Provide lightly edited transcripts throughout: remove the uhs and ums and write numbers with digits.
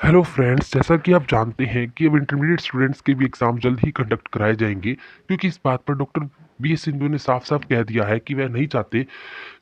Hello friends, जैसा कि आप जानते हैं कि अब इंटरमीडिएट स्टूडेंट्स के भी एग्ज़ाम जल्द ही कंडक्ट कराए जाएंगे, क्योंकि इस बात पर डॉक्टर बी एस सिंधु ने साफ साफ कह दिया है कि वह नहीं चाहते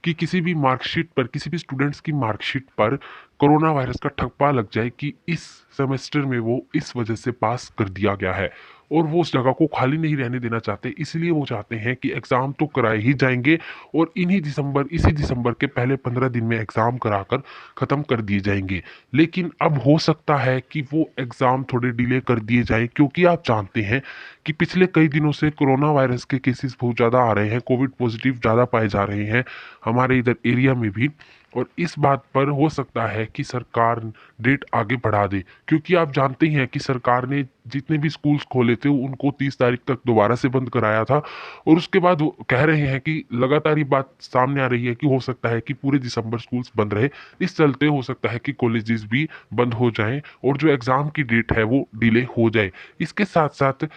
कि किसी भी मार्कशीट पर, किसी भी स्टूडेंट्स की मार्कशीट पर कोरोना वायरस का ठप्पा लग जाए कि इस सेमेस्टर में वो इस वजह से पास कर दिया गया है। और वो उस जगह को खाली नहीं रहने देना चाहते, इसलिए वो चाहते हैं कि एग्ज़ाम तो कराए ही जाएंगे और इसी दिसंबर के पहले 15 दिन में एग्ज़ाम कराकर ख़त्म कर दिए जाएंगे। लेकिन अब हो सकता है कि वो एग्ज़ाम थोड़े डिले कर दिए जाएं, क्योंकि आप जानते हैं कि पिछले कई दिनों से कोरोना वायरस के केसेस बहुत ज़्यादा आ रहे हैं, कोविड पॉजिटिव ज़्यादा पाए जा रहे हैं हमारे इधर एरिया में भी। और इस बात पर हो सकता है कि सरकार डेट आगे बढ़ा दे, क्योंकि आप जानते ही हैं कि सरकार ने जितने भी स्कूल्स खोले थे उनको 30 तारीख तक दोबारा से बंद कराया था। और उसके बाद वो कह रहे हैं कि लगातार ये बात सामने आ रही है कि हो सकता है कि पूरे दिसंबर स्कूल्स बंद रहे। इस चलते हो सकता है कि कॉलेजेस भी बंद हो जाएं और जो एग्ज़ाम की डेट है वो डिले हो जाए। इसके साथ साथ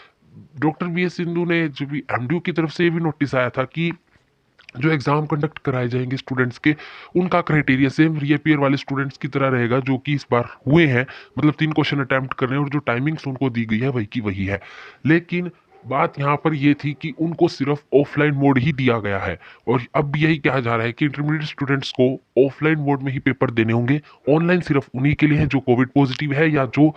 डॉक्टर बी एस सिंधु ने जो भी एमडीयू की तरफ से ये भी नोटिस आया था कि जो एग्ज़ाम कंडक्ट कराए जाएंगे स्टूडेंट्स के, उनका क्राइटेरिया सेम रीअपियर वाले स्टूडेंट्स की तरह रहेगा जो कि इस बार हुए हैं। मतलब 3 क्वेश्चन अटैम्प्ट कर रहे हैं और जो टाइमिंग्स उनको दी गई है वही की वही है। लेकिन बात यहाँ पर यह थी कि उनको सिर्फ ऑफलाइन मोड ही दिया गया है। और अब यही कहा जा रहा है कि इंटरमीडिएट स्टूडेंट्स को ऑफलाइन मोड में ही पेपर देने होंगे। ऑनलाइन सिर्फ उन्हीं के लिए है जो कोविड पॉजिटिव है या जो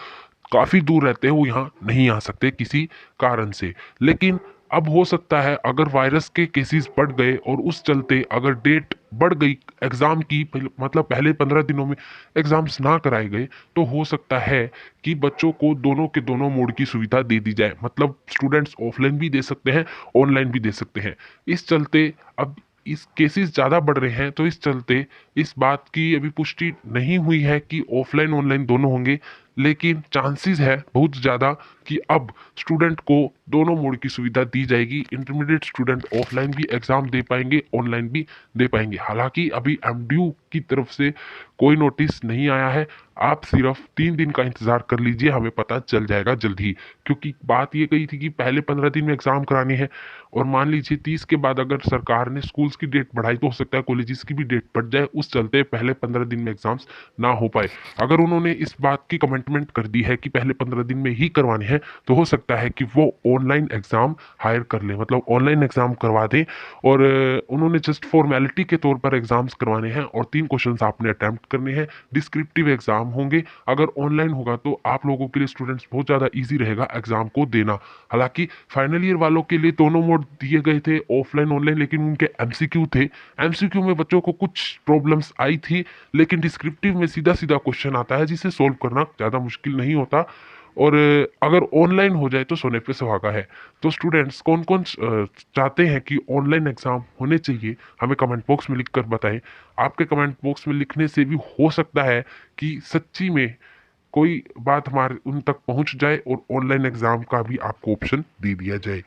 काफ़ी दूर रहते हैं, वो यहाँ नहीं आ सकते किसी कारण से। लेकिन अब हो सकता है अगर वायरस के केसेस बढ़ गए और उस चलते अगर डेट बढ़ गई एग्ज़ाम की, मतलब पहले 15 दिनों में एग्ज़ाम्स ना कराए गए, तो हो सकता है कि बच्चों को दोनों के दोनों मोड की सुविधा दे दी जाए। मतलब स्टूडेंट्स ऑफलाइन भी दे सकते हैं, ऑनलाइन भी दे सकते हैं। इस चलते अब इस केसेस ज़्यादा बढ़ रहे हैं, तो इस चलते इस बात की अभी पुष्टि नहीं हुई है कि ऑफलाइन ऑनलाइन दोनों होंगे। लेकिन चांसेस है बहुत ज़्यादा कि अब स्टूडेंट को दोनों मोड की सुविधा दी जाएगी। इंटरमीडिएट स्टूडेंट ऑफलाइन भी एग्ज़ाम दे पाएंगे, ऑनलाइन भी दे पाएंगे। हालांकि अभी एमडीयू की तरफ से कोई नोटिस नहीं आया है। आप सिर्फ 3 दिन का इंतज़ार कर लीजिए, हमें पता चल जाएगा जल्द ही। क्योंकि बात ये कही थी कि पहले 15 दिन में एग्ज़ाम कराने हैं, और मान लीजिए 30 के बाद अगर सरकार ने स्कूल्स की डेट बढ़ाई तो हो सकता है कॉलेजेस की भी डेट बढ़ जाए, उस चलते पहले 15 दिन में एग्ज़ाम्स ना हो पाए। अगर उन्होंने इस बात की कमिटमेंट कर दी है कि पहले 15 दिन में ही करवाने हैं, तो हो सकता है कि वो ऑनलाइन एग्ज़ाम हायर कर लें, मतलब ऑनलाइन एग्ज़ाम करवा दें। और उन्होंने जस्ट फॉर्मेलिटी के तौर पर एग्ज़ाम्स करवाने हैं और 3 क्वेश्चंस आपने अटैम्प्ट करने हैं। डिस्क्रिप्टिव एग्ज़ाम होंगे। अगर ऑनलाइन होगा तो आप लोगों के लिए स्टूडेंट्स बहुत ज़्यादा ईजी रहेगा एग्ज़ाम को देना। हालांकि फाइनल ईयर वालों के लिए दोनों मोड दिए गए थे, ऑफलाइन ऑनलाइन, लेकिन उनके एमसीक्यू थे। एमसीक्यू में बच्चों को कुछ प्रॉब्लम्स आई थी, लेकिन डिस्क्रिप्टिव में सीधा सीधा क्वेश्चन आता है जिसे सोल्व करना ज़्यादा मुश्किल नहीं होता। और अगर ऑनलाइन हो जाए तो सोने पे सुहागा है। तो स्टूडेंट्स कौन कौन चाहते हैं कि ऑनलाइन एग्ज़ाम होने चाहिए, हमें कमेंट बॉक्स में लिख कर बताएं। आपके कमेंट बॉक्स में लिखने से भी हो सकता है कि सच्ची में कोई बात हमारे उन तक पहुंच जाए और ऑनलाइन एग्ज़ाम का भी आपको ऑप्शन दे दिया जाए।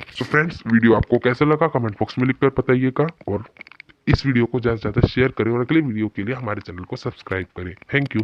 तो फ्रेंड्स, वीडियो आपको कैसा लगा कमेंट बॉक्स में लिखकर बताइएगा, और इस वीडियो को ज़्यादा से ज़्यादा शेयर करें और अगले वीडियो के लिए हमारे चैनल को सब्सक्राइब करें। Thank you.